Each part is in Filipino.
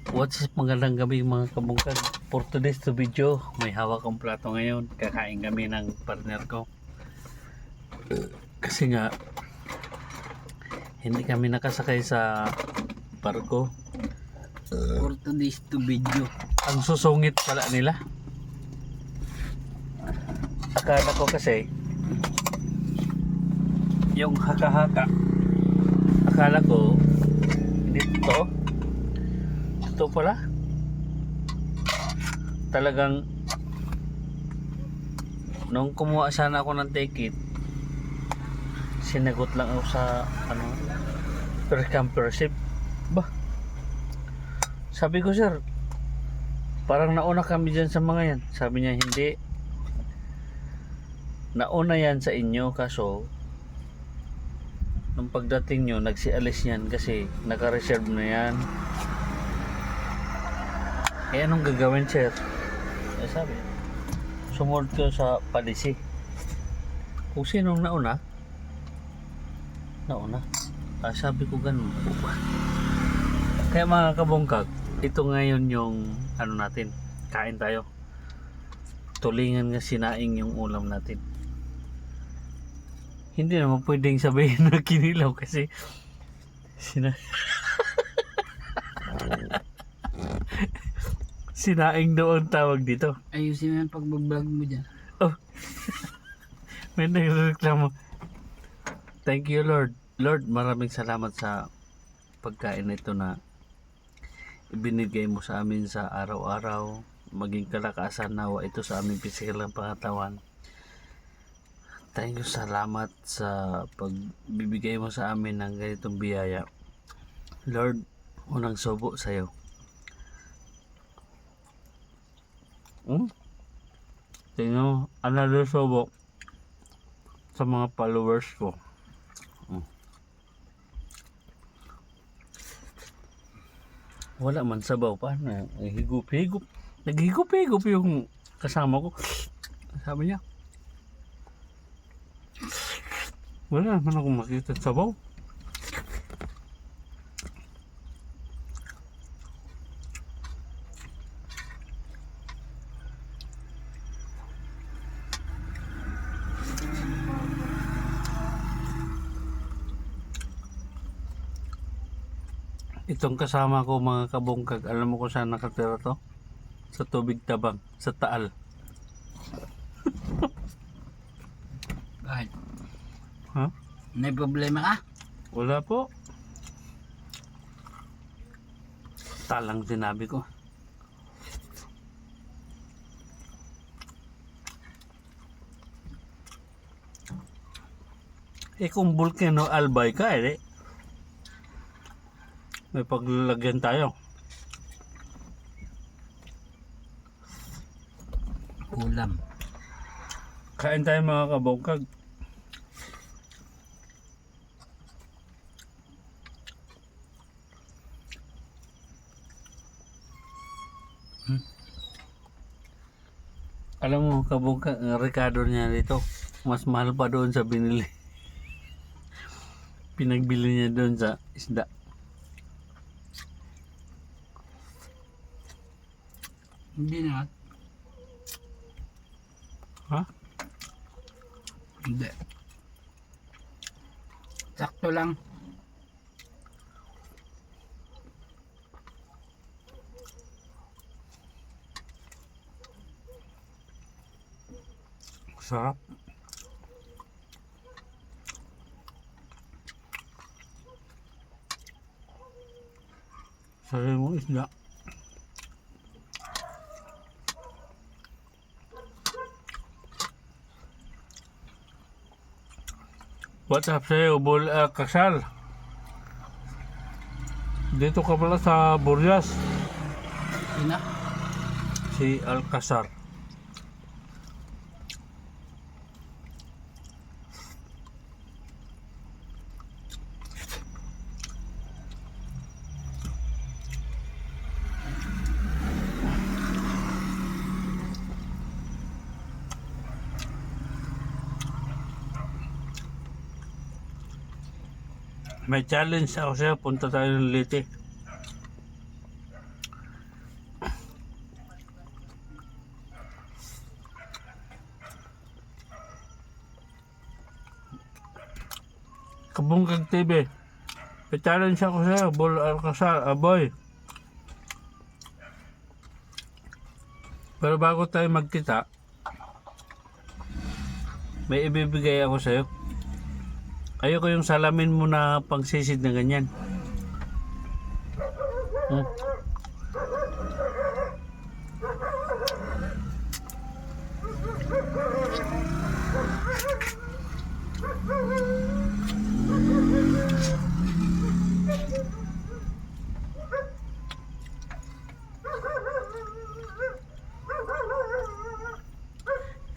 What's up, magandang gabi mga kabungkag. For today's video, may hawak akong plato ngayon. Kakain kami ng partner ko. Kasi nga, hindi kami nakasakay sa barko. For today's video. Ang susungit pala nila. Akala ko kasi, yung haka-haka, akala ko, hindi totoo. Ito pala talagang nung kumuha sana ako ng ticket, sinagot lang ako sa per come per ship. Bah, sabi ko, sir, parang nauna kami dyan sa mga yan. Sabi niya, hindi, nauna yan sa inyo, kaso nung pagdating nyo nagsialis yan kasi naka-reserve na yan. Eh, anong gagawin, sir? Eh, sabi, sumunod ko sa policy. Kung sinong nauna, sabi ko ganun. Kaya mga kabungkag, ito ngayon yung natin, kain tayo. Tulingan nga sinaing yung ulam natin. Hindi naman pwedeng sabihin na kinilaw kasi sinaing daw ang tawag dito. Ayusin mo yung pagbablog mo dyan. Oh. May nagreklamo. Thank you, Lord. Lord, maraming salamat sa pagkain na ito na ibinigay mo sa amin sa araw-araw. Maging kalakasan nawa ito sa aming pisikal ng pangatawan. Thank you, salamat sa pagbibigay mo sa amin ng ganitong biyaya. Lord, unang subo sa'yo. Tingnan mo, another subok sa mga followers ko. Wala man sabaw pa na higup-higup. Naghigup-higup yung kasama ko. Sabi niya, wala man akong makita sabaw. Itong kasama ko mga kabungkag, alam mo kung saan nakatira to? Sa Tubig Tabang, sa Taal. Bakit? Ha? May problema ka? Wala po. Talang sinabi ko. Kung Volcano Albay ka may paglalagyan tayo. Ulam. Kain tayo mga kabungkag. Alam mo kabungkag, ang rekado niya dito mas mahal pa doon sa binili. Pinagbili niya doon sa isda. Hindi na. Ha? Hindi. Sakto lang. Sarap. Sarap mo isda. What's up sa'yo, Kasal? Dito ka pala sa Burias. Sina? Si Alcazar. May challenge ako sa'yo, punta tayo ng Leyte. Kabungkag TV. I-challenge ako sa'yo, Bol Alcazar, boy. Pero bago tayo magkita, may ibibigay ako sa'yo. Ayoko yung salamin mo na pangsisid na ganyan. Hmm.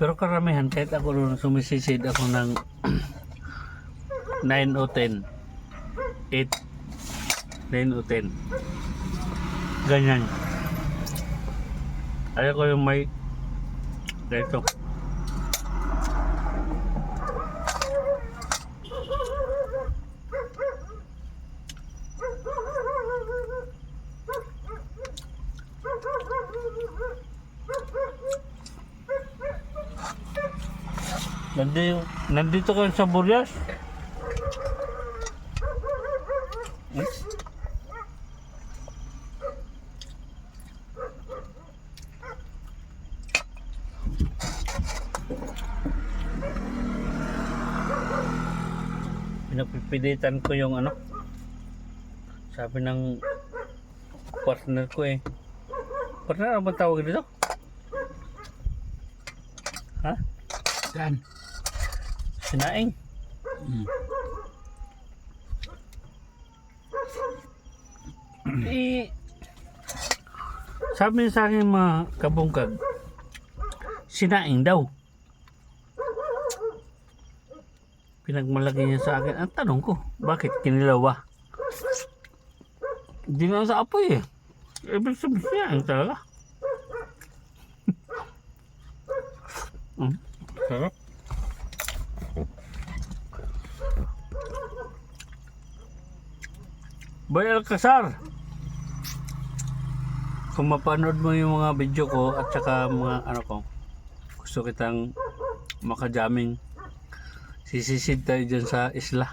Pero karamihan, kahit ako nung sumisisid ako ng 9 o 10, 8, 9 o 10, ganyan. Ayaw ko yung may dito. Nandito ka sa Burias? Hmm? Pinapipilitan ko yung ano, sabi ng partner ko eh. Partner, ano ba tawag dito? Ha? Saan? Sinaing. Eh, sabi sa akin mga kabungkag, sinaing daw. Pinagmalaki niya sa akin. Ang tanong ko, bakit kinilawa? Hindi na sa apoy eh. Ibig sabihin sinaing talaga. Sarap. Boy Alcazar, kung mapanood mo yung mga video ko at saka mga ano ko, gusto kitang makajaming, sisisid tayo dyan sa isla.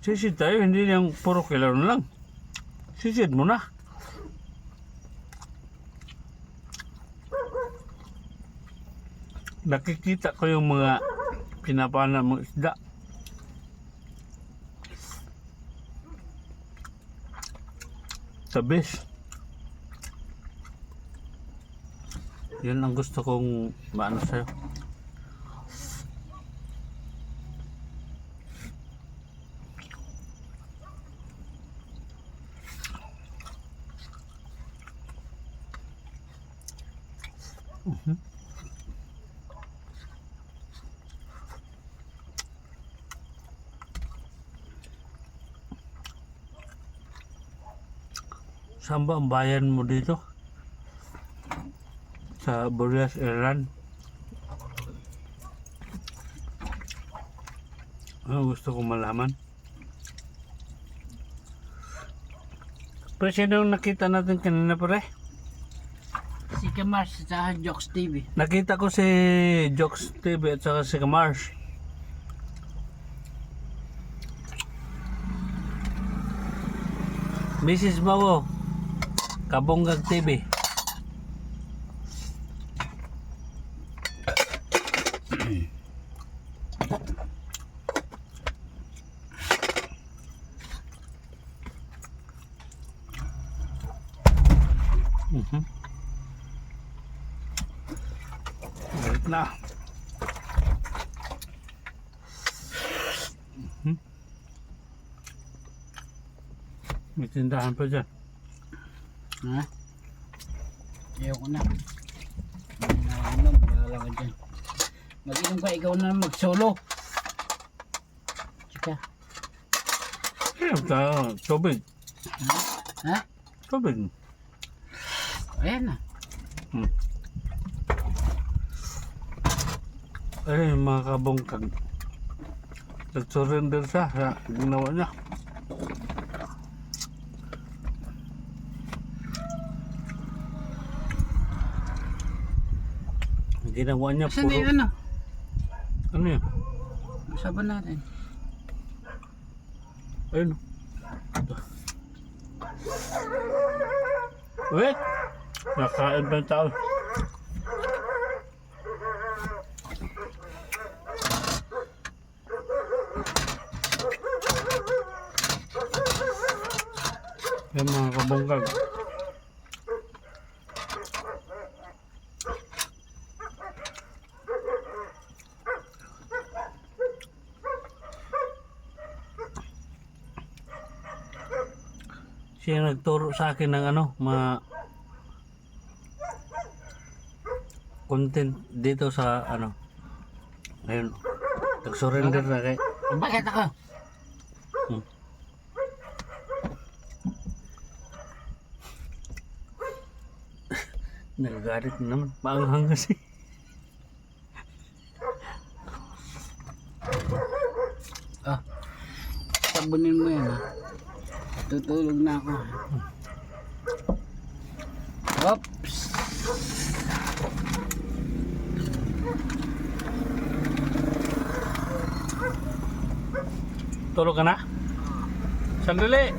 Sisid tayo, hindi yung puro kilaw na lang. Sisid mo na. Nakikita ko yung mga pinapana mong isda. Tabis. Yun ang gusto kong maano sa'yo. Saan ba ang bayan mo dito? Sa Burias, Iran? Gusto kong malaman. Pero sino yung nakita natin kanina pare? Si Kamars sa Jokes TV. Nakita ko si Jokes TV at saka si Kamars. Mrs. Bawo, Kabunggag TV. Balik na. May tindahan pa dyan. Ha? Ayoko na. Ano, bahala ka dyan. Mag-inom ka, ikaw na mag-solo. Chika. Tubig. Ha? Tubig. Ayan na. Ay, mga kabungkag. Nag-surrender siya sa ginawa niya. ginawa niya Saan puro... yung ano? Ano yan? Saban natin. Ayun. Wait! Nakain pa yung tao. Yan mga kabunggag. Siya nagturo sa akin ng ano, content dito sa ano. Ayun. Nag-surrender na kay. Bakit ako? Nagagalit na naman. Maanghang kasi. Sabunin mo yan ha. Tutulog na ako. Oops. Tulog ka na? Sandali.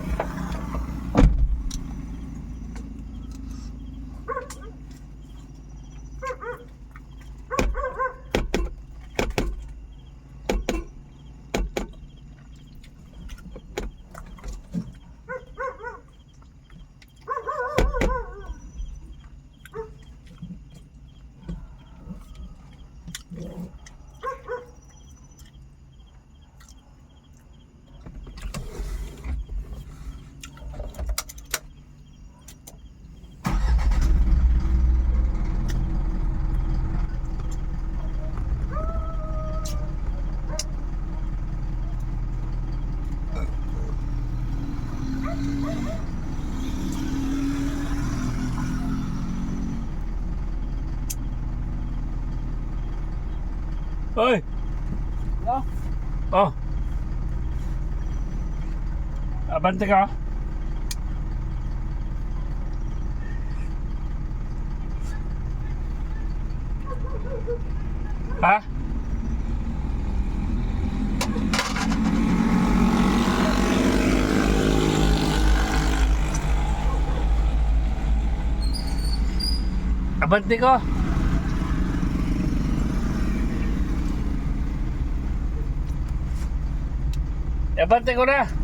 Hoy! No? Oh! Abante ka? Ha? Abante ko? Abante ko na!